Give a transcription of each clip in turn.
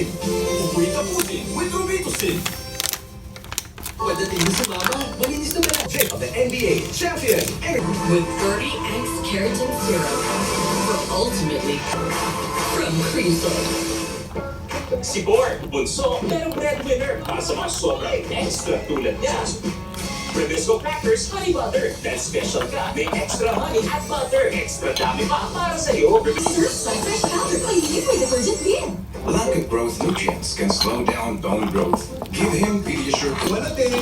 Putin. Upuin ka Putin with Doritos. Pagdating mo sa mama, malinis na magic of the NBA champion. With 30x keratin serum for ultimately from Cresol. Si Borg, bunso, merong breadwinner para sa mga sobrang extra tulad niya. Rebisco crackers, honey butter. Dahil special ka, may extra honey at butter. Extra dami pa para sa'yo. Serves by fresh powder. Pag-ibig may detergent din. Lack of growth nutrients can slow down bone growth. Give him Pediasure. Malating,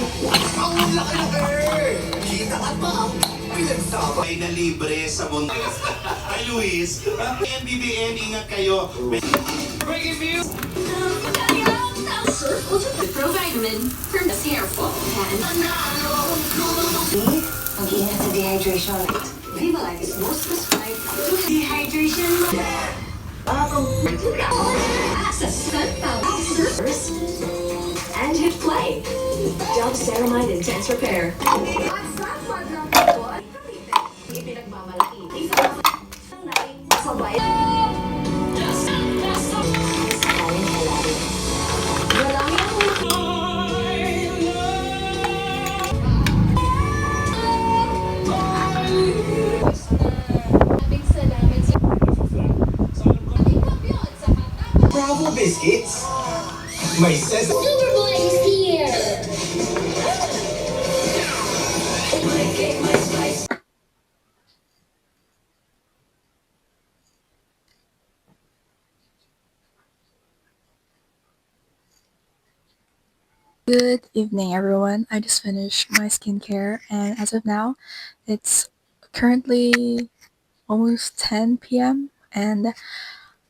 ang laki-laki! Kita ka pa ang pinagsama. May na libre sa mundo. Ay, Luis, MBBN, ingat kayo. Breaking news! Surf Ultra Provitamin for the hair fall. Mag-ingat sa dehydration. Viva Life is most prescribed to dehydration. Access sunflower surfers and hit play. Dove Ceramide Intense Repair. Ipinagmamalaki. Sabay. Bravo Biscuits! May sesame. Superboy is here! Good evening, everyone. I just finished my skincare, and as of now, it's currently almost 10 p.m. and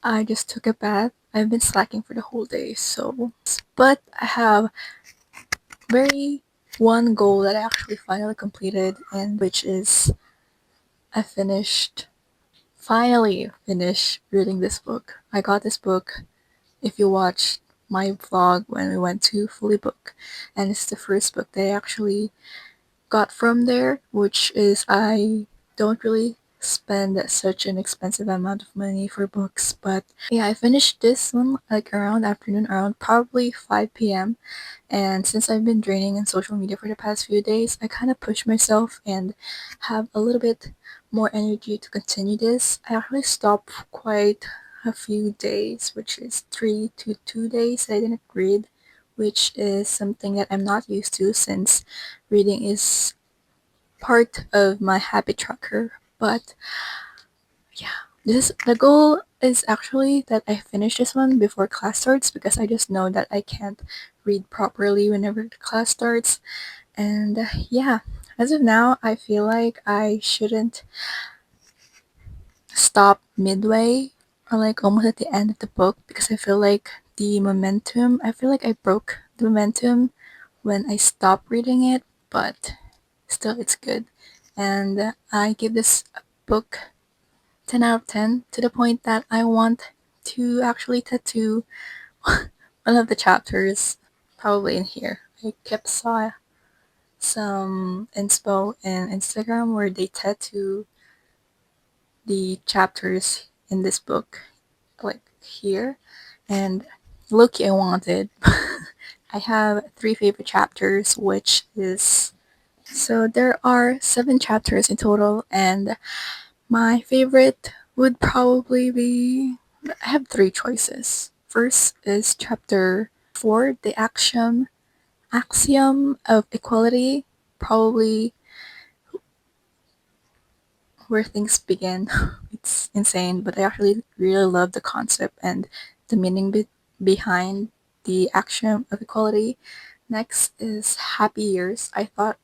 I just took a bath. I've been slacking for the whole day, but I have one goal that I actually finally completed, and which is I finally finished reading this book. I got this book, if you watched my vlog when we went to Fully Book, and it's the first book that I actually got from there, which is I don't really spend such an expensive amount of money for books, but yeah, I finished this one like around afternoon, around probably 5 p.m. And since I've been draining in social media for the past few days, I kind of pushed myself and have a little bit more energy to continue this. I actually stopped quite a few days, which is 3 to 2 days that I didn't read, which is something that I'm not used to since reading is part of my habit tracker. But yeah, the goal is actually that I finish this one before class starts, because I just know that I can't read properly whenever the class starts. And yeah, as of now, I feel like I shouldn't stop midway or like almost at the end of the book, because I feel like I broke the momentum when I stopped reading it, but still it's good. And I give this book 10 out of 10, to the point that I want to actually tattoo one of the chapters probably in here. I kept saw some inspo in Instagram where they tattoo the chapters in this book like here, and look, I wanted. I have 3 favorite chapters, which is, so there are 7 chapters in total, and my favorite would probably be, I have 3 choices. First is chapter 4, the axiom of equality, probably where things begin. It's insane, but I actually really love the concept and the meaning behind the axiom of equality. Next is happy years. I thought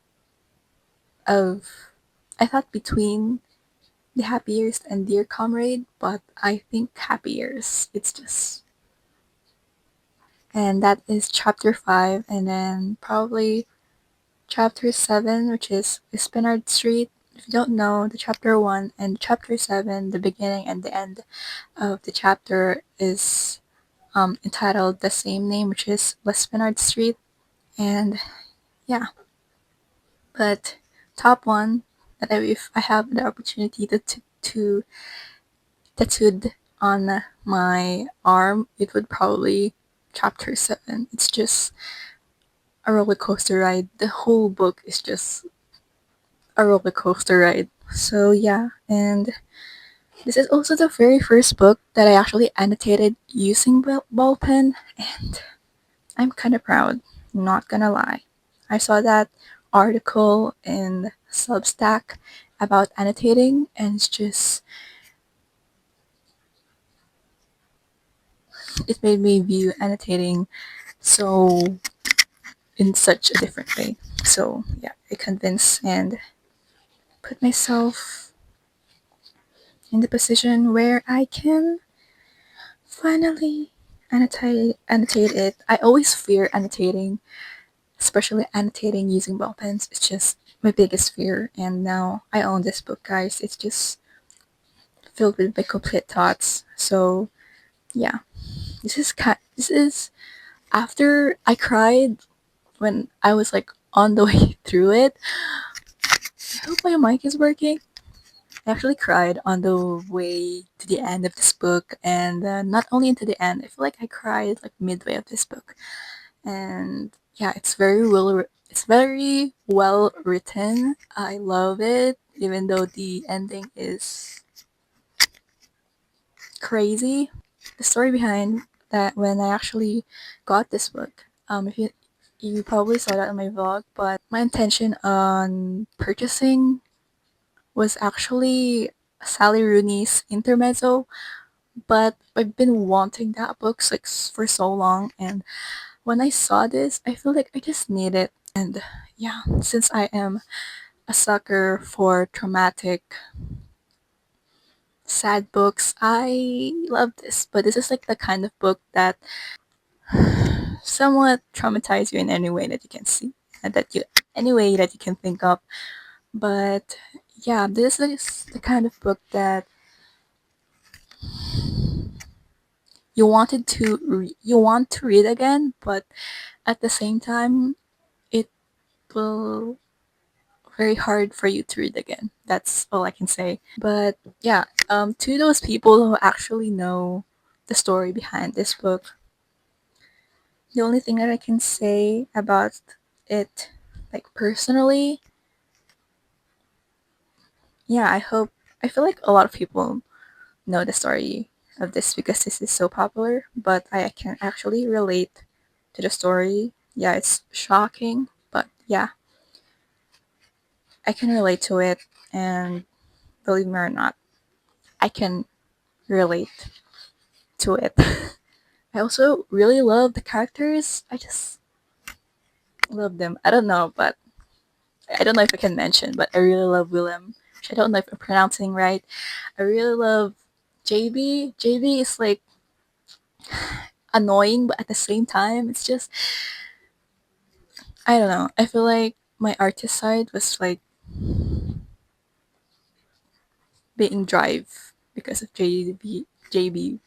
between the happy years and dear comrade, but I think happy years. And that is chapter 5, and then probably chapter 7, which is Spinard Street. If you don't know, the chapter 1 and chapter 7, the beginning and the end of the chapter is entitled the same name, which is Spinard Street. And yeah, but top one that if I have the opportunity to tattooed on my arm, it would probably chapter 7. It's just a roller coaster ride. The whole book is just a roller coaster ride. So yeah, and this is also the very first book that I actually annotated using ball pen, and I'm kind of proud, not gonna lie. I saw that article in Substack about annotating, and it made me view annotating so in such a different way. So yeah, I convinced and put myself in the position where I can finally annotate it. I always fear annotating, especially annotating using ball pens. It's just my biggest fear, and now I own this book, guys. It's just filled with my complete thoughts. So yeah, this is after I cried when I was like on the way through it. I hope my mic is working. I actually cried on the way to the end of this book, and not only into the end. I feel like I cried like midway of this book, and yeah, it's very well written. I love it, even though the ending is crazy. The story behind that when I actually got this book, if you probably saw that on my vlog, but my intention on purchasing was actually Sally Rooney's Intermezzo, but I've been wanting that book like for so long, and when I saw this, I feel like I just need it. And yeah, since I am a sucker for traumatic, sad books, I love this. But this is like the kind of book that somewhat traumatize you in any way that you can see, any way that you can think of. But yeah, this is the kind of book that you want to read again, but at the same time, it will very hard for you to read again. That's all I can say. But yeah, to those people who actually know the story behind this book, the only thing that I can say about it, like personally, yeah, I feel like a lot of people know the story of this because this is so popular, but I can actually relate to the story. Yeah, it's shocking, but yeah, I can relate to it, and believe me or not, I can relate to it. I also really love the characters. I just love them. I don't know, but I don't know if I can mention, but I really love Willem. I don't know if I'm pronouncing right. I really love JB. JB is like annoying, but at the same time, it's just I don't know. I feel like my artist side was like being drive because of JB. JB.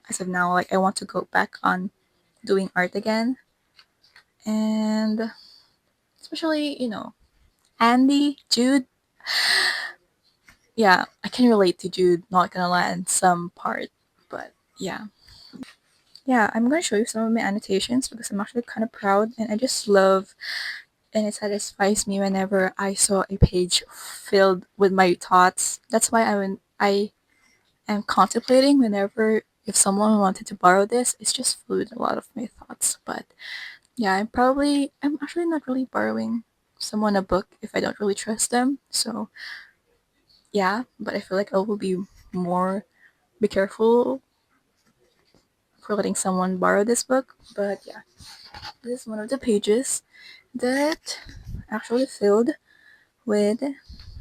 As of now, like I want to go back on doing art again, and especially Andy, Jude. Yeah, I can relate to Jude. Not gonna lie, in some part, but yeah. Yeah, I'm gonna show you some of my annotations because I'm actually kind of proud, and I just love and it satisfies me whenever I saw a page filled with my thoughts. That's why I am contemplating whenever if someone wanted to borrow this, it's just filled with a lot of my thoughts. But yeah, I'm actually not really borrowing someone a book if I don't really trust them. So yeah, but I feel like I will be careful for letting someone borrow this book. But yeah, this is one of the pages that actually filled with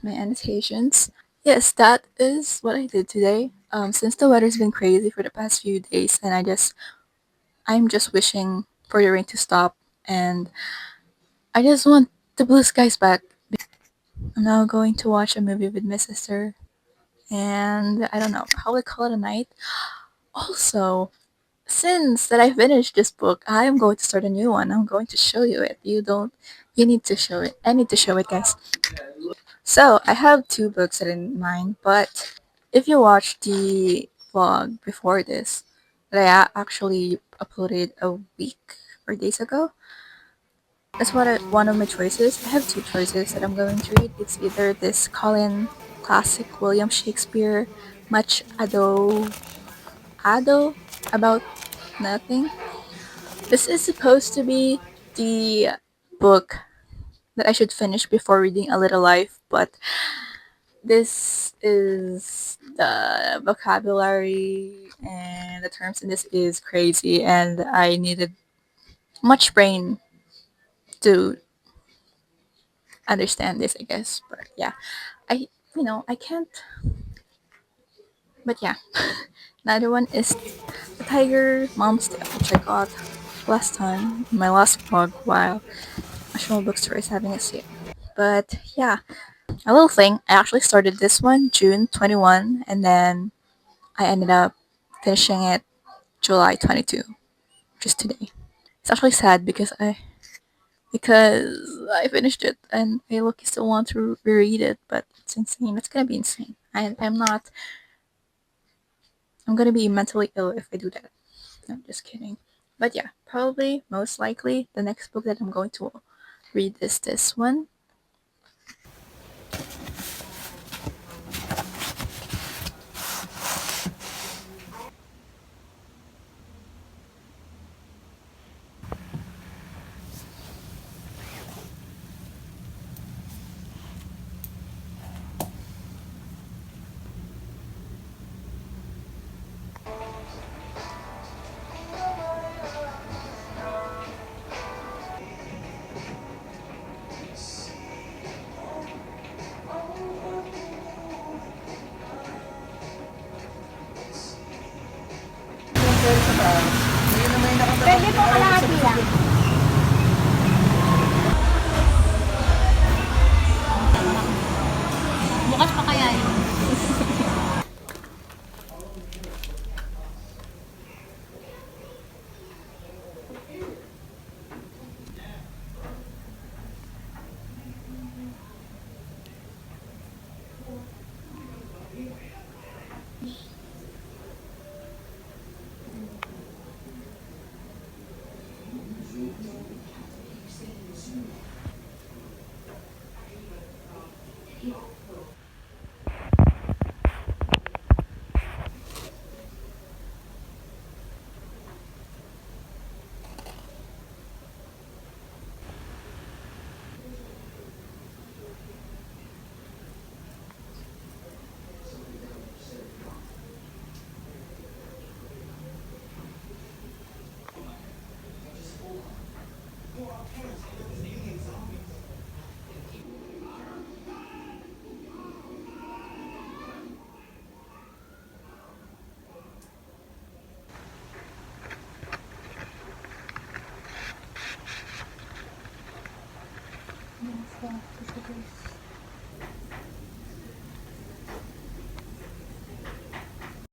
my annotations. Yes, that is what I did today. Since the weather's been crazy for the past few days, and I'm just wishing for the rain to stop, and I just want the blue skies back. I'm now going to watch a movie with my sister, and I don't know, probably call it a night. Also, since that I finished this book, I am going to start a new one. I'm going to show you it. You need to show it. I need to show it, guys. So, I have two books in mind, but if you watched the vlog before this, that I actually uploaded a week or days ago. That's one of my choices. I have two choices that I'm going to read. It's either this Colin classic William Shakespeare, Much Ado About Nothing. This is supposed to be the book that I should finish before reading A Little Life, but this is the vocabulary and the terms in this is crazy, and I needed much brain to understand this, I guess. But yeah, I can't. But yeah, another one is the Tiger Mom's Tale, which I got last time in my last vlog while National Bookstore is having a sale. But yeah, a little thing. I actually started this one June 21, and then I ended up finishing it July 22, just today. It's actually sad because I finished it and I look still want to reread it, but it's insane. It's gonna be insane. I'm gonna be mentally ill if I do that. No, I'm just kidding. But yeah, probably most likely the next book that I'm going to read is this one. Pwede po kalahati lang. Bukas pa kaya yun?